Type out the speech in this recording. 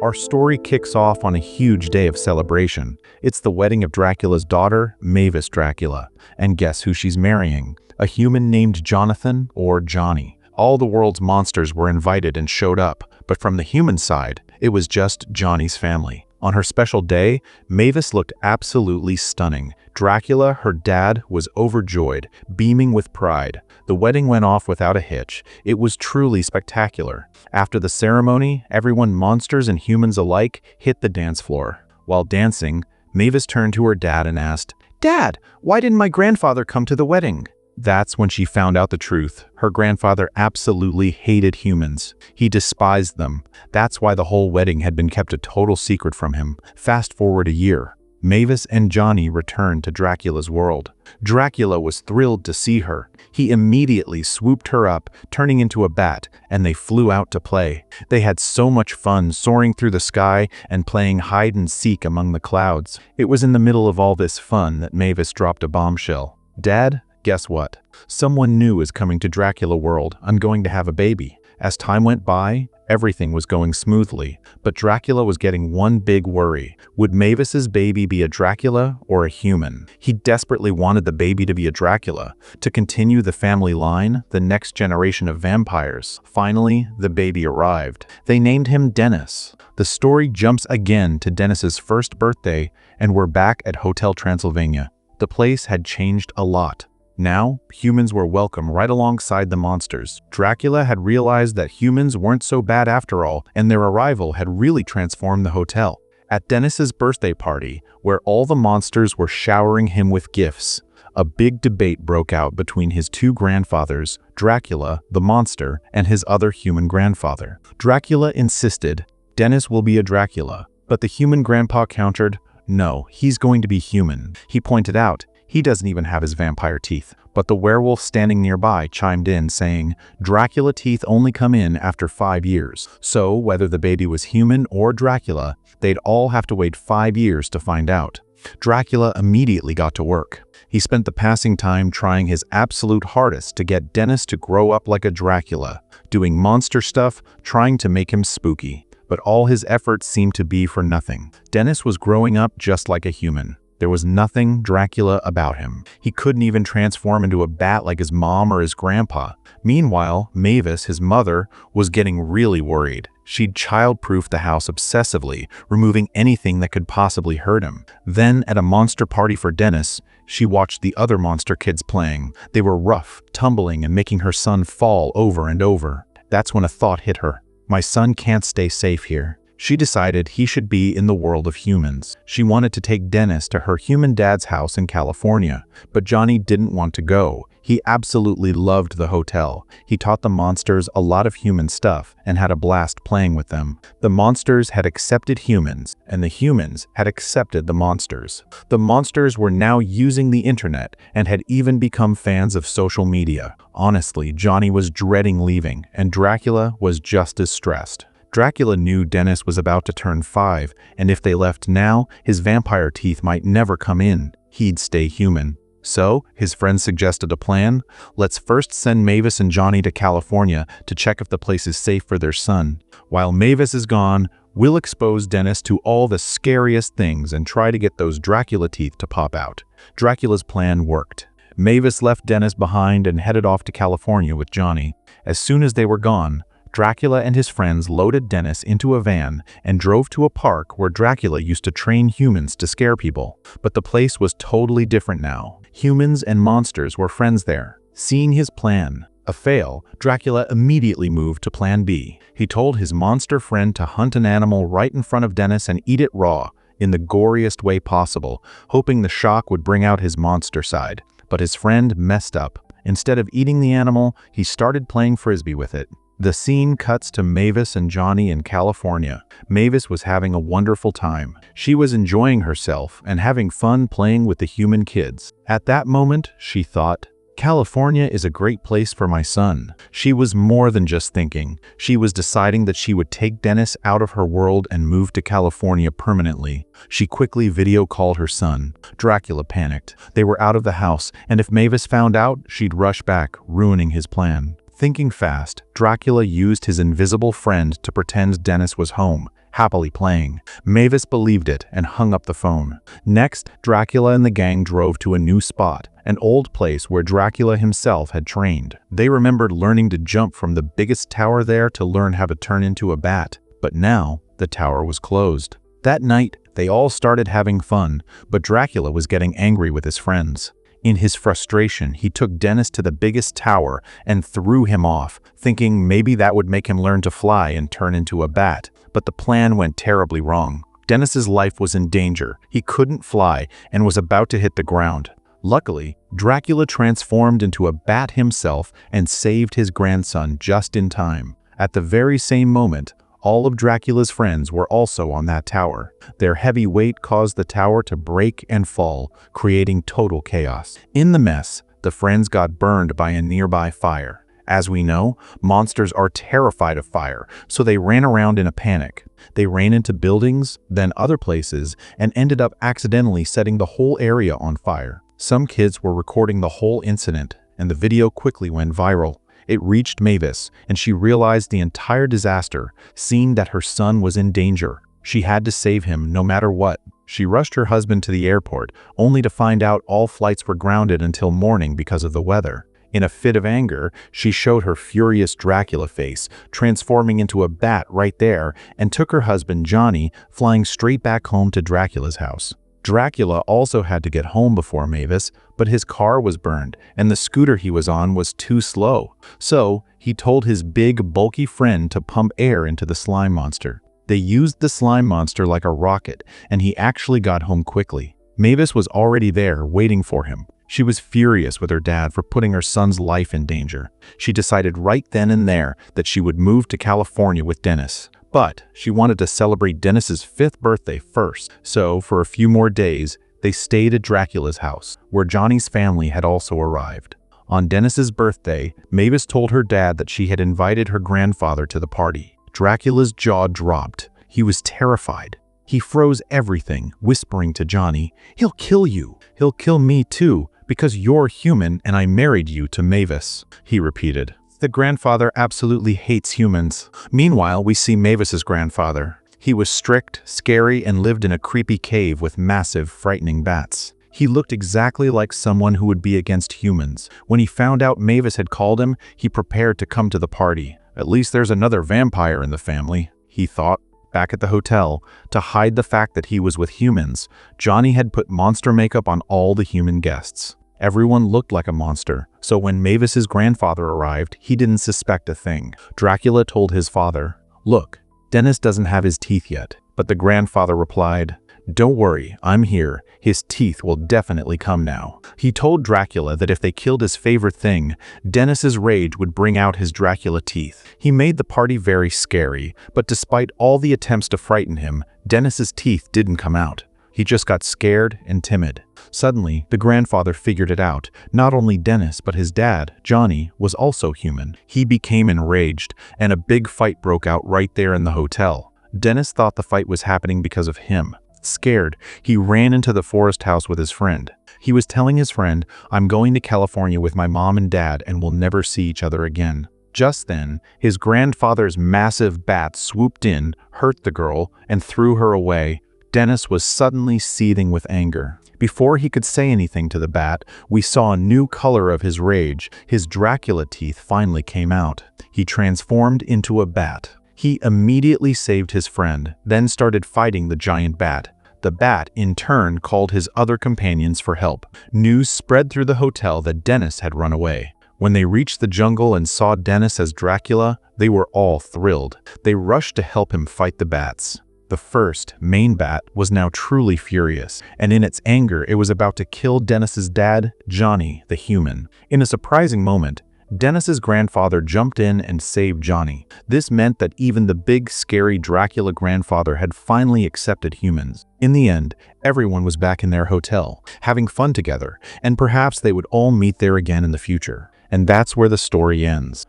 Our story kicks off on a huge day of celebration. It's the wedding of Dracula's daughter, Mavis Dracula. And guess who she's marrying? A human named Jonathan, or Johnny. All the world's monsters were invited and showed up, but from the human side, it was just Johnny's family. On her special day, Mavis looked absolutely stunning. Dracula, her dad, was overjoyed, beaming with pride. The wedding went off without a hitch. It was truly spectacular. After the ceremony, everyone, monsters and humans alike, hit the dance floor. While dancing, Mavis turned to her dad and asked, "Dad, why didn't my grandfather come to the wedding?" That's when she found out the truth. Her grandfather absolutely hated humans. He despised them. That's why the whole wedding had been kept a total secret from him. Fast forward a year. Mavis and Johnny returned to Dracula's world. Dracula was thrilled to see her. He immediately swooped her up, turning into a bat, and they flew out to play. They had so much fun soaring through the sky and playing hide and seek among the clouds. It was in the middle of all this fun that Mavis dropped a bombshell. "Dad, guess what? Someone new is coming to Dracula world. I'm going to have a baby." As time went by, everything was going smoothly, but Dracula was getting one big worry. Would Mavis's baby be a Dracula or a human? He desperately wanted the baby to be a Dracula, to continue the family line, the next generation of vampires. Finally, the baby arrived. They named him Dennis. The story jumps again to Dennis's first birthday, and we're back at Hotel Transylvania. The place had changed a lot. Now, humans were welcome right alongside the monsters. Dracula had realized that humans weren't so bad after all, and their arrival had really transformed the hotel. At Dennis's birthday party, where all the monsters were showering him with gifts, a big debate broke out between his two grandfathers, Dracula, the monster, and his other human grandfather. Dracula insisted, "Dennis will be a Dracula," but the human grandpa countered, "No, he's going to be human." He pointed out, he doesn't even have his vampire teeth. But the werewolf standing nearby chimed in saying, "Dracula teeth only come in after 5 years. So whether the baby was human or Dracula, they'd all have to wait 5 years to find out." Dracula immediately got to work. He spent the passing time trying his absolute hardest to get Dennis to grow up like a Dracula, doing monster stuff, trying to make him spooky. But all his efforts seemed to be for nothing. Dennis was growing up just like a human. There was nothing Dracula about him. He couldn't even transform into a bat like his mom or his grandpa. Meanwhile, Mavis, his mother, was getting really worried. She'd child-proofed the house obsessively, removing anything that could possibly hurt him. Then, at a monster party for Dennis, she watched the other monster kids playing. They were rough, tumbling, and making her son fall over and over. That's when a thought hit her. "My son can't stay safe here." She decided he should be in the world of humans. She wanted to take Dennis to her human dad's house in California, but Johnny didn't want to go. He absolutely loved the hotel. He taught the monsters a lot of human stuff and had a blast playing with them. The monsters had accepted humans, and the humans had accepted the monsters. The monsters were now using the internet and had even become fans of social media. Honestly, Johnny was dreading leaving, and Dracula was just as stressed. Dracula knew Dennis was about to turn 5, and if they left now, his vampire teeth might never come in. He'd stay human. So, his friends suggested a plan. "Let's first send Mavis and Johnny to California to check if the place is safe for their son. While Mavis is gone, we'll expose Dennis to all the scariest things and try to get those Dracula teeth to pop out." Dracula's plan worked. Mavis left Dennis behind and headed off to California with Johnny. As soon as they were gone, Dracula and his friends loaded Dennis into a van and drove to a park where Dracula used to train humans to scare people. But the place was totally different now. Humans and monsters were friends there. Seeing his plan a fail, Dracula immediately moved to plan B. He told his monster friend to hunt an animal right in front of Dennis and eat it raw, in the goriest way possible, hoping the shock would bring out his monster side. But his friend messed up. Instead of eating the animal, he started playing frisbee with it. The scene cuts to Mavis and Johnny in California. Mavis was having a wonderful time. She was enjoying herself and having fun playing with the human kids. At that moment, she thought, "California is a great place for my son." She was more than just thinking. She was deciding that she would take Dennis out of her world and move to California permanently. She quickly video called her son. Dracula panicked. They were out of the house, and if Mavis found out, she'd rush back, ruining his plan. Thinking fast, Dracula used his invisible friend to pretend Dennis was home. happily playing. Mavis believed it and hung up the phone. Next, Dracula and the gang drove to a new spot, an old place where Dracula himself had trained. They remembered learning to jump from the biggest tower there to learn how to turn into a bat. But now, the tower was closed. That night, they all started having fun, but Dracula was getting angry with his friends. In his frustration, he took Dennis to the biggest tower and threw him off, thinking maybe that would make him learn to fly and turn into a bat. But the plan went terribly wrong. Dennis's life was in danger. He couldn't fly and was about to hit the ground. Luckily, Dracula transformed into a bat himself and saved his grandson just in time. At the very same moment, all of Dracula's friends were also on that tower. Their heavy weight caused the tower to break and fall, creating total chaos. In the mess, the friends got burned by a nearby fire. As we know, monsters are terrified of fire, so they ran around in a panic. They ran into buildings, then other places, and ended up accidentally setting the whole area on fire. Some kids were recording the whole incident, and the video quickly went viral. It reached Mavis, and she realized the entire disaster, seeing that her son was in danger. She had to save him no matter what. She rushed her husband to the airport, only to find out all flights were grounded until morning because of the weather. In a fit of anger, she showed her furious Dracula face, transforming into a bat right there, and took her husband Johnny, flying straight back home to Dracula's house. Dracula also had to get home before Mavis, but his car was burned, and the scooter he was on was too slow. So, he told his big, bulky friend to pump air into the slime monster. They used the slime monster like a rocket, and he actually got home quickly. Mavis was already there, waiting for him. She was furious with her dad for putting her son's life in danger. She decided right then and there that she would move to California with Dennis. But she wanted to celebrate Dennis's 5th birthday first, so for a few more days, they stayed at Dracula's house, where Johnny's family had also arrived. On Dennis's birthday, Mavis told her dad that she had invited her grandfather to the party. Dracula's jaw dropped. He was terrified. He froze everything, whispering to Johnny, "He'll kill you. He'll kill me too, because you're human and I married you to Mavis," he repeated. The grandfather absolutely hates humans. Meanwhile, we see Mavis's grandfather. He was strict, scary, and lived in a creepy cave with massive, frightening bats. He looked exactly like someone who would be against humans. When he found out Mavis had called him, he prepared to come to the party. At least there's another vampire in the family, he thought. Back at the hotel, to hide the fact that he was with humans, Johnny had put monster makeup on all the human guests. Everyone looked like a monster, so when Mavis's grandfather arrived, he didn't suspect a thing. Dracula told his father, "Look, Dennis doesn't have his teeth yet," but the grandfather replied, "Don't worry, I'm here. His teeth will definitely come now." He told Dracula that if they killed his favorite thing, Dennis's rage would bring out his Dracula teeth. He made the party very scary, but despite all the attempts to frighten him, Dennis's teeth didn't come out. He just got scared and timid. Suddenly, the grandfather figured it out. Not only Dennis, but his dad, Johnny, was also human. He became enraged, and a big fight broke out right there in the hotel. Dennis thought the fight was happening because of him. Scared, he ran into the forest house with his friend. He was telling his friend, "I'm going to California with my mom and dad and we'll never see each other again." Just then, his grandfather's massive bat swooped in, hurt the girl, and threw her away. Dennis was suddenly seething with anger. Before he could say anything to the bat, we saw a new color of his rage. His Dracula teeth finally came out. He transformed into a bat. He immediately saved his friend, then started fighting the giant bat. The bat, in turn, called his other companions for help. News spread through the hotel that Dennis had run away. When they reached the jungle and saw Dennis as Dracula, they were all thrilled. They rushed to help him fight the bats. The first, main bat, was now truly furious, and in its anger it was about to kill Dennis's dad, Johnny, the human. In a surprising moment, Dennis's grandfather jumped in and saved Johnny. This meant that even the big, scary Dracula grandfather had finally accepted humans. In the end, everyone was back in their hotel, having fun together, and perhaps they would all meet there again in the future. And that's where the story ends.